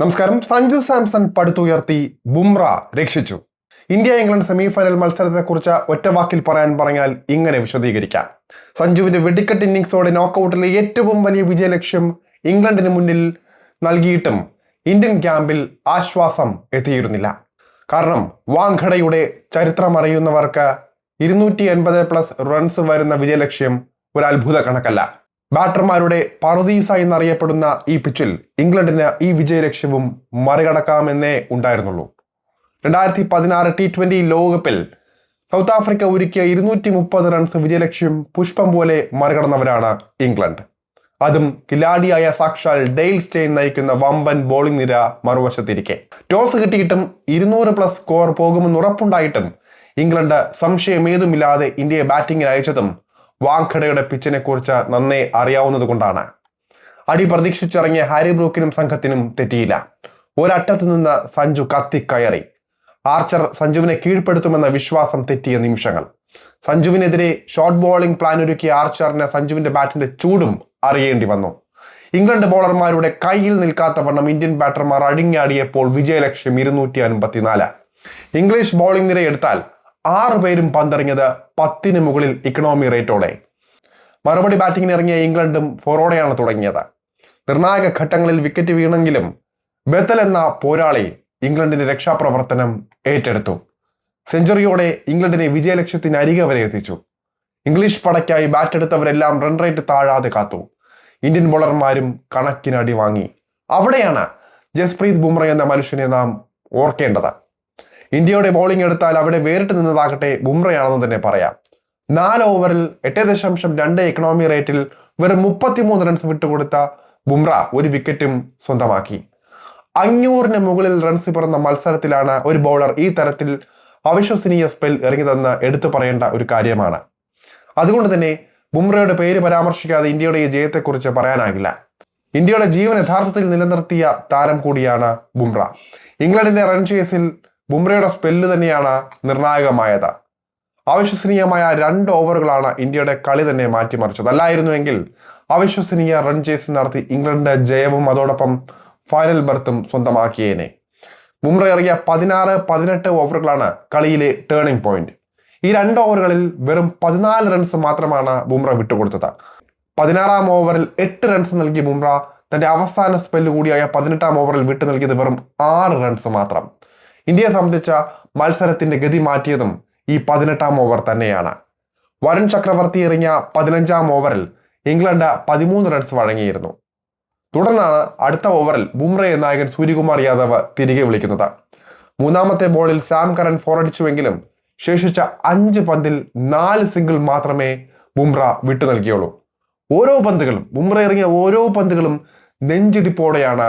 നമസ്കാരം. സഞ്ജു സാംസൺ പടുത്തുയർത്തി, ബുംറ രക്ഷിച്ചു. India England semifinal മത്സരത്തെക്കുറിച്ച് ഒറ്റവാക്കിൽ പറഞ്ഞാൽ ഇങ്ങനെ വിശദീകരിക്കാം. സഞ്ജുവിന്റെ വെടിക്കെട്ട് ഇന്നിംഗ്സോടെ നോക്കൌട്ടിലെ ഏറ്റവും വലിയ വിജയലക്ഷ്യം ഇംഗ്ലണ്ടിന് മുന്നിൽ നൽകിയിട്ടും ഇന്ത്യൻ ക്യാമ്പിൽ ആശ്വാസം എത്തിയിരുന്നില്ല. കാരണം വാങ്ഖഡയുടെ ചരിത്രമറിയുന്നവർക്ക് 280+ റൺസ് വരുന്ന വിജയലക്ഷ്യം ഒരു അത്ഭുത കണക്കല്ല. ബാറ്റർമാരുടെ പറുദീസ എന്നറിയപ്പെടുന്ന ഈ പിച്ചിൽ ഇംഗ്ലണ്ടിന് ഈ വിജയലക്ഷ്യവും മറികടക്കാമെന്നേ ഉണ്ടായിരുന്നുള്ളൂ. 2016 T20 ലോകകപ്പിൽ സൗത്ത് ആഫ്രിക്ക ഒരുക്കിയ 230 റൺസ് വിജയലക്ഷ്യം പുഷ്പം പോലെ മറികടന്നവരാണ് ഇംഗ്ലണ്ട്. അതും കിലാഡിയായ സാക്ഷാൽ ഡെയിൽ സ്റ്റെയിൻ നയിക്കുന്ന വമ്പൻ ബോളിംഗ് നിര മറുവശത്തിരിക്കെ. ടോസ് കിട്ടിയിട്ടും 200+ സ്കോർ പോകുമെന്ന് ഉറപ്പുണ്ടായിട്ടും ഇംഗ്ലണ്ട് സംശയമേതുമില്ലാതെ ഇന്ത്യയെ ബാറ്റിംഗിൽ അയച്ചതും വാങ്ഖഡയുടെ പിച്ചിനെ കുറിച്ച് നന്നേ അറിയാവുന്നത് കൊണ്ടാണ്. അടി പ്രതീക്ഷിച്ചിറങ്ങിയ ഹാരി ബ്രൂക്കിനും സംഘത്തിനും തെറ്റിയില്ല. ഒരറ്റത്ത് നിന്ന് സഞ്ജു കത്തിക്കയറി. ആർച്ചർ സഞ്ജുവിനെ കീഴ്പ്പെടുത്തുമെന്ന വിശ്വാസം തെറ്റിയ നിമിഷങ്ങൾ. സഞ്ജുവിനെതിരെ ഷോർട്ട് ബോളിംഗ് പ്ലാൻ ഒരുക്കിയ ആർച്ചറിന് സഞ്ജുവിന്റെ ബാറ്റിന്റെ ചൂടും അറിയേണ്ടി വന്നു. ഇംഗ്ലണ്ട് ബോളർമാരുടെ കയ്യിൽ നിൽക്കാത്ത വണ്ണം ഇന്ത്യൻ ബാറ്റർമാർ അഴിഞ്ഞാടിയപ്പോൾ വിജയലക്ഷ്യം 254. ഇംഗ്ലീഷ് ബോളിംഗ് നിര എടുത്താൽ 6 പേരും പന്തെറിഞ്ഞത് 10 മുകളിൽ ഇക്കണോമി റേറ്റോടെ. മറുപടി ബാറ്റിംഗിന് ഇറങ്ങിയ ഇംഗ്ലണ്ടും ഫോറോടെയാണ് തുടങ്ങിയത്. നിർണായക ഘട്ടങ്ങളിൽ വിക്കറ്റ് വീണെങ്കിലും ബെത്തൽ എന്ന പോരാളി ഇംഗ്ലണ്ടിന്റെ രക്ഷാപ്രവർത്തനം ഏറ്റെടുത്തു. സെഞ്ചുറിയോടെ ഇംഗ്ലണ്ടിനെ വിജയലക്ഷ്യത്തിന് അരികെ വരെ എത്തിച്ചു. ഇംഗ്ലീഷ് പടയ്ക്കായി ബാറ്റ് എടുത്തവരെല്ലാം റൺ റേറ്റ് താഴാതെ കാത്തു. ഇന്ത്യൻ ബോളർമാരും കണക്കിനടി വാങ്ങി. അവിടെയാണ് ജസ്പ്രീത് ബുംറ എന്ന മനുഷ്യനെ നാം ഓർക്കേണ്ടത്. ഇന്ത്യയുടെ ബോളിംഗ് എടുത്താൽ അവിടെ വേറിട്ട് നിന്നതാകട്ടെ ബുംറയാണെന്ന് തന്നെ പറയാം. 4 ഓവറിൽ 8.2 എക്കണോമി റേറ്റിൽ വെറും 33 റൺസ് വിട്ടുകൊടുത്ത ബുംറ ഒരു വിക്കറ്റും സ്വന്തമാക്കി. 500 മുകളിൽ റൺസ് പിറന്ന മത്സരത്തിലാണ് ഒരു ബൗളർ ഈ തരത്തിൽ അവിശ്വസനീയ സ്പെൽ ഇറങ്ങിയതെന്ന് എടുത്തു പറയേണ്ട ഒരു കാര്യമാണ്. അതുകൊണ്ട് തന്നെ ബുംറയുടെ പേര് പരാമർശിക്കാതെ ഇന്ത്യയുടെ ഈ ജയത്തെക്കുറിച്ച് പറയാനാകില്ല. ഇന്ത്യയുടെ ജീവൻ യഥാർത്ഥത്തിൽ നിലനിർത്തിയ താരം കൂടിയാണ് ബുംറ. ഇംഗ്ലണ്ടിന്റെ റൺ ചേസിൽ ബുംറയുടെ സ്പെല്ല് തന്നെയാണ് നിർണായകമായത്. അവിശ്വസനീയമായ 2 ഓവറുകളാണ് ഇന്ത്യയുടെ കളി തന്നെ മാറ്റിമറിച്ചത്. അല്ലായിരുന്നുവെങ്കിൽ അവിശ്വസനീയ റൺ ചേസ് നടത്തി ഇംഗ്ലണ്ട് ജയവും അതോടൊപ്പം ഫൈനൽ ബർത്തും സ്വന്തമാക്കിയേനെ. ബുംറ ഇറങ്ങിയ 16-18 ഓവറുകളാണ് കളിയിലെ ടേണിംഗ് പോയിന്റ്. ഈ 2 ഓവറുകളിൽ വെറും 14 റൺസ് മാത്രമാണ് ബുംറ വിട്ടുകൊടുത്തത്. 16-ാം ഓവറിൽ 8 റൺസ് നൽകിയ ബുംറ തന്റെ അവസാന സ്പെല്ല് കൂടിയായ 18-ാം ഓവറിൽ വിട്ടു നൽകിയത് വെറും 6 റൺസ് മാത്രം. ഇന്ത്യയെ സംബന്ധിച്ച മത്സരത്തിന്റെ ഗതി മാറ്റിയതും ഈ 18-ാം ഓവർ തന്നെയാണ്. വരുൺ ചക്രവർത്തി എറിഞ്ഞ 15-ാം ഓവറിൽ ഇംഗ്ലണ്ട് 13 റൺസ് വഴങ്ങിയിരുന്നു. തുടർന്നാണ് അടുത്ത ഓവറിൽ ബുംറയെ നായകൻ സൂര്യകുമാർ യാദവ് തിരികെ വിളിക്കുന്നത്. 3ാമത്തെ ബോളിൽ സാം കറൻ 4 അടിച്ചുവെങ്കിലും ശേഷിച്ച 5 പന്തിൽ 4 സിംഗിൾ മാത്രമേ ബുംറ വിട്ടു നൽകിയുള്ളൂ. ബുംറ ഇറങ്ങിയ ഓരോ പന്തുകളും നെഞ്ചിടിപ്പോടെയാണ്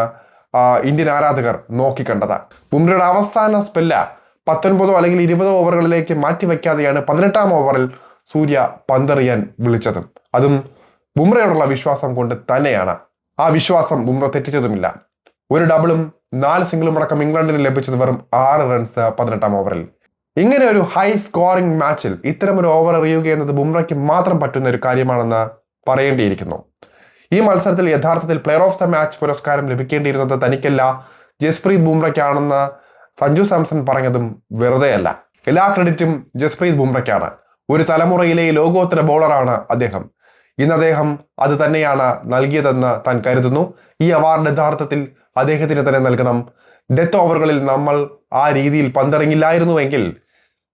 ഇന്ത്യൻ ആരാധകർ നോക്കിക്കണ്ടത്. ബുംറയുടെ അവസാന സ്പെല്ല 19 അല്ലെങ്കിൽ 20 ഓവറുകളിലേക്ക് മാറ്റിവെക്കാതെയാണ് 18-ാം ഓവറിൽ സൂര്യ പന്തെറിയാൻ വിളിച്ചതും. അതും ബുംറയോടുള്ള വിശ്വാസം കൊണ്ട് തന്നെയാണ്. ആ വിശ്വാസം ബുംറ തെറ്റിച്ചതുമില്ല. ഒരു ഡബിളും 4 സിംഗിളും അടക്കം ഇംഗ്ലണ്ടിന് ലഭിച്ചത് വെറും 6 റൺസ് 18-ാം ഓവറിൽ. ഇങ്ങനെ ഒരു ഹൈ സ്കോറിംഗ് മാച്ചിൽ ഇത്തരമൊരു ഓവർ എറിയുക എന്നത് ബുംറയ്ക്ക് മാത്രം പറ്റുന്ന ഒരു കാര്യമാണെന്ന് പറയേണ്ടിയിരിക്കുന്നു. ഈ മത്സരത്തിൽ യഥാർത്ഥത്തിൽ പ്ലെയർ ഓഫ് ദ മാച്ച് പുരസ്കാരം ലഭിക്കേണ്ടിയിരുന്നത് തനിക്കല്ല, ജസ്പ്രീത് ബുംറയ്ക്കാണെന്ന് സഞ്ജു സാംസൺ പറഞ്ഞതും വെറുതെയല്ല. എല്ലാ ക്രെഡിറ്റും ജസ്പ്രീത് ബുംറയ്ക്കാണ്. ഒരു തലമുറയിലെ ലോകോത്തര ബോളറാണ് അദ്ദേഹം. ഇന്ന് അദ്ദേഹം അത് തന്നെയാണ് നൽകിയതെന്ന് താൻ കരുതുന്നു. ഈ അവാർഡ് യഥാർത്ഥത്തിൽ അദ്ദേഹത്തിന് തന്നെ നൽകണം. ഡെത്ത് ഓവറുകളിൽ നമ്മൾ ആ രീതിയിൽ പന്തെറിഞ്ഞില്ലായിരുന്നുവെങ്കിൽ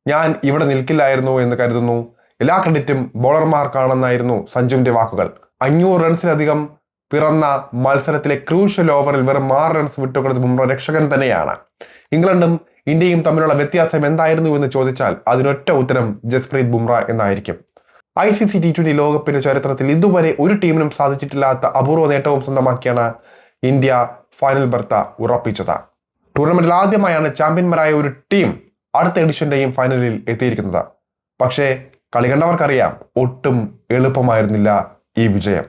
ഞാൻ ഇവിടെ നിൽക്കില്ലായിരുന്നു എന്ന് കരുതുന്നു. എല്ലാ ക്രെഡിറ്റും ബോളർമാർക്കാണെന്നായിരുന്നു സഞ്ജുവിന്റെ വാക്കുകൾ. 500 റൺസിലധികം പിറന്ന മത്സരത്തിലെ ക്രൂഷ്യൽ ഓവറിൽ വെറും 6 റൺസ് വിട്ടുകൊടുത്ത ബുംറ രക്ഷകൻ തന്നെയാണ്. ഇംഗ്ലണ്ടും ഇന്ത്യയും തമ്മിലുള്ള വ്യത്യാസം എന്തായിരുന്നു എന്ന് ചോദിച്ചാൽ അതിനൊറ്റ ഉത്തരം ജസ്പ്രീത് ബുംറ എന്നായിരിക്കും. ICC T20 ലോകകപ്പിന്റെ ചരിത്രത്തിൽ ഇതുവരെ ഒരു ടീമിനും സാധിച്ചിട്ടില്ലാത്ത അപൂർവ നേട്ടവും സ്വന്തമാക്കിയാണ് ഇന്ത്യ ഫൈനൽ ബർത്ത് ഉറപ്പിച്ചത്. ടൂർണമെന്റിൽ ആദ്യമായാണ് ചാമ്പ്യന്മാരായ ഒരു ടീം അടുത്ത എഡിഷന്റെയും ഫൈനലിൽ എത്തിയിരിക്കുന്നത്. പക്ഷേ കളി കണ്ടവർക്കറിയാം, ഒട്ടും എളുപ്പമായിരുന്നില്ല ഈ വിജയം.